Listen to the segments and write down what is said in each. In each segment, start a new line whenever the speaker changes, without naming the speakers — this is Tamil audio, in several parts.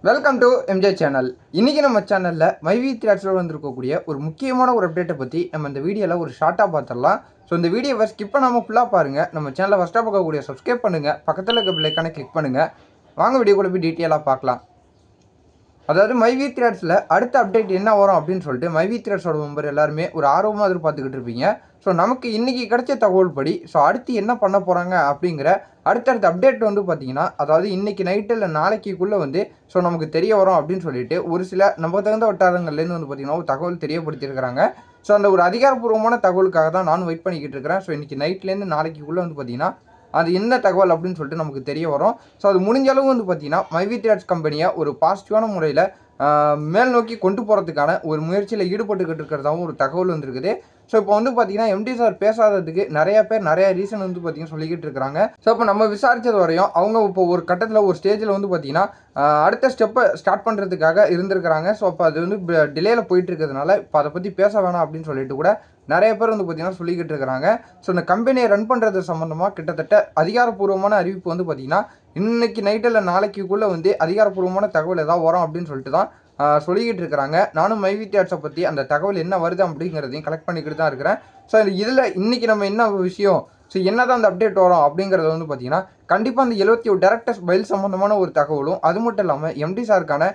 Welcome to MJ channel. இன்றைக்கி நம்ம சேனலில் மைவி த்ரெட்ஸில் வந்திருக்கக்கூடிய ஒரு முக்கியமான ஒரு அப்டேட்டை பற்றி நம்ம இந்த வீடியோவில் ஒரு ஷார்ட்டாக பார்த்துடலாம். ஸோ இந்த வீடியோவை ஸ்கிப் பண்ணாமல் ஃபுல்லாக பாருங்கள். நம்ம சேனலை ஃபஸ்ட்டாக பார்க்கக்கூடிய சப்ஸ்கிரைப் பண்ணுங்கள், பக்கத்தில் இருக்க பெல் ஐகானை கிளிக் பண்ணுங்கள். வாங்க வீடியோக்குள்ளே போய் டீட்டெயிலாக பார்க்கலாம். அதாவது மைவி த்ரெட்ஸில் அடுத்த அப்டேட் என்ன வரும் அப்படின்னு சொல்லிட்டு மைவி த்ரெட்ஸோட மெம்பர் எல்லாருமே ஒரு ஆர்வமாக எதிர்பார்த்துக்கிட்டு இருப்பீங்க. ஸோ நமக்கு இன்றைக்கி கிடைச்ச தகவல் படி அடுத்து என்ன பண்ண போகிறாங்க அப்படிங்கிற அடுத்தடுத்த அப்டேட் பார்த்தீங்கன்னா, அதாவது இன்றைக்கி நைட்டு இல்லை நாளைக்குள்ளே நமக்கு தெரிய வரும் அப்படின்னு சொல்லிட்டு ஒரு சில நமக்கு தகுந்த வட்டாரங்கள்லேருந்து பார்த்தீங்கன்னா ஒரு தகவல் தெரியப்படுத்தியிருக்கிறாங்க. ஸோ அந்த ஒரு அதிகாரப்பூர்வமான தகவலுக்காக தான் நான் வெயிட் பண்ணிக்கிட்டு இருக்கிறேன். ஸோ இன்றைக்கி நைட்லேருந்து நாளைக்குள்ளே பார்த்தீங்கன்னா அது என்ன தகவல் அப்படின்னு சொல்லிட்டு நமக்கு தெரிய வரும். ஸோ அது முடிஞ்ச அளவு பார்த்தீங்கன்னா மைவி த்ரெட்ஸ் கம்பெனியை ஒரு பாசிட்டிவான முறையில் மேல் நோக்கி கொண்டு போகிறதுக்கான ஒரு முயற்சியில் ஈடுபட்டுக்கிட்டு இருக்கிறதாகவும் ஒரு தகவல் வந்துருக்குது. ஸோ இப்போ பார்த்தீங்கன்னா எம்டி சார் பேசாததுக்கு நிறைய பேர் நிறைய ரீசன் பார்த்தீங்கன்னா சொல்லிக்கிட்டு இருக்கிறாங்க. ஸோ இப்போ நம்ம விசாரித்தது வரையும் அவங்க இப்போ ஒரு கட்டத்தில் ஒரு ஸ்டேஜில் பார்த்தீங்கன்னா அடுத்த ஸ்டெப்பை ஸ்டார்ட் பண்ணுறதுக்காக இருந்திருக்கிறாங்க. ஸோ அப்போ அது டிலேயில் போயிட்டு இருக்கிறதுனால இப்போ அதை பற்றி பேச வேணாம் அப்படின்னு சொல்லிட்டு கூட நிறைய பேர் பார்த்தீங்கன்னா சொல்லிக்கிட்டு இருக்கிறாங்க. ஸோ இந்த கம்பெனியை ரன் பண்ணுறது சம்மந்தமாக கிட்டத்தட்ட அதிகாரப்பூர்வமான அறிவிப்பு பார்த்தீங்கன்னா இன்னைக்கு நைட்டு இல்லை நாளைக்குள்ளே அதிகாரப்பூர்வமான தகவல் ஏதாவது வரும் அப்படின்னு சொல்லிட்டு தான் சொல்லிக்கிட்டு இருக்கிறாங்க. நானும் மைவி த்ரெட்ஸை பற்றி அந்த தகவல் என்ன வருது அப்படிங்கிறதையும் கலெக்ட் பண்ணிக்கிட்டு தான் இருக்கிறேன். ஸோ இதில் இன்றைக்கி நம்ம என்ன விஷயம், ஸோ என்ன தான் அந்த அப்டேட் வரும் அப்படிங்கிறது பார்த்தீங்கன்னா கண்டிப்பாக அந்த 71 டைரக்டர்ஸ் பைல் சம்மந்தமான ஒரு தகவலும், அது மட்டும் இல்லாமல் எம்டி சாருக்கான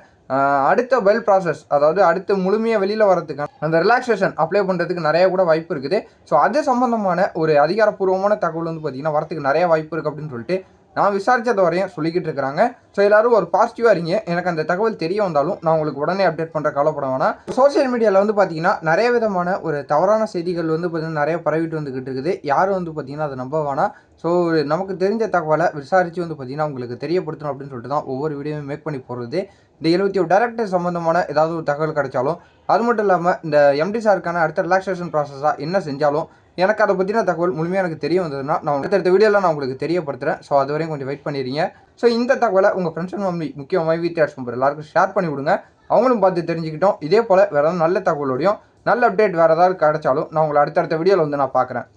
அடுத்த பைல் ப்ராசஸ், அதாவது அடுத்து முழுமையாக வெளியில் வரதுக்கான அந்த ரிலாக்ஸேஷன் அப்ளை பண்ணுறதுக்கு நிறைய கூட வாய்ப்பு இருக்குது. ஸோ அது சம்மந்தமான ஒரு அதிகாரப்பூர்வமான தகவல் பார்த்தீங்கன்னா வரத்துக்கு நிறைய வாய்ப்பு இருக்குது அப்படின்னு சொல்லிட்டு நான் விசாரித்தது வரையும் சொல்லிக்கிட்டு இருக்கிறாங்க. ஸோ எல்லோரும் ஒரு பாசிட்டிவாக இருங்க. எனக்கு அந்த தகவல் தெரிய வந்தாலும் நான் உங்களுக்கு உடனே அப்டேட் பண்ணுற கவலைப்பட வேணாம். சோசியல் மீடியாவில் பார்த்தீங்கன்னா நிறைய விதமான ஒரு தவறான செய்திகள் பார்த்தீங்கன்னா நிறைய பரவிட்டு வந்துக்கிட்டு இருக்குது. யாரும் பார்த்தீங்கன்னா அதை நம்ப வேணாம். ஸோ நமக்கு தெரிஞ்ச தகவலை விசாரித்து பார்த்தீங்கன்னா உங்களுக்கு தெரியப்படுத்தணும் அப்படின்னு சொல்லிட்டு தான் ஒவ்வொரு வீடியோவும் மேக் பண்ணி போடுறது. இந்த 71 டைரக்டர் சம்மந்தமான ஏதாவது ஒரு தகவல் கிடைச்சாலும், அது மட்டும் இல்லாமல் இந்த எம்டி சாருக்கான அடுத்த ரிலாக்ஸேஷன் ப்ராசஸாக என்ன செஞ்சாலும் எனக்கு அதை பற்றின தகவல் முழுமையாக எனக்கு தெரிய வந்ததுன்னா நான் அடுத்த வீடியோவில் நான் உங்களுக்கு தெரியப்படுத்துகிறேன். ஸோ அது வரையும் கொஞ்சம் வெயிட் பண்ணிடுங்க. ஸோ இந்த தகவலை உங்கள் ஃப்ரெண்ட்ஸ் அண்ட் ஃபேமிலி முக்கியமாக மைவி த்ரெட்ஸ் மெம்பர் எல்லாருக்கும் ஷேர் பண்ணி விடுங்க. அவங்களும் பார்த்து தெரிஞ்சுக்கிட்டோம். இதே போல் வேறு ஏதாவது நல்ல தகவலோடையும் நல்ல அப்டேட் வேறு ஏதாவது கிடைச்சாலும் நான் உங்களை அடுத்தடுத்த வீடியோவில் நான் பார்க்குறேன்.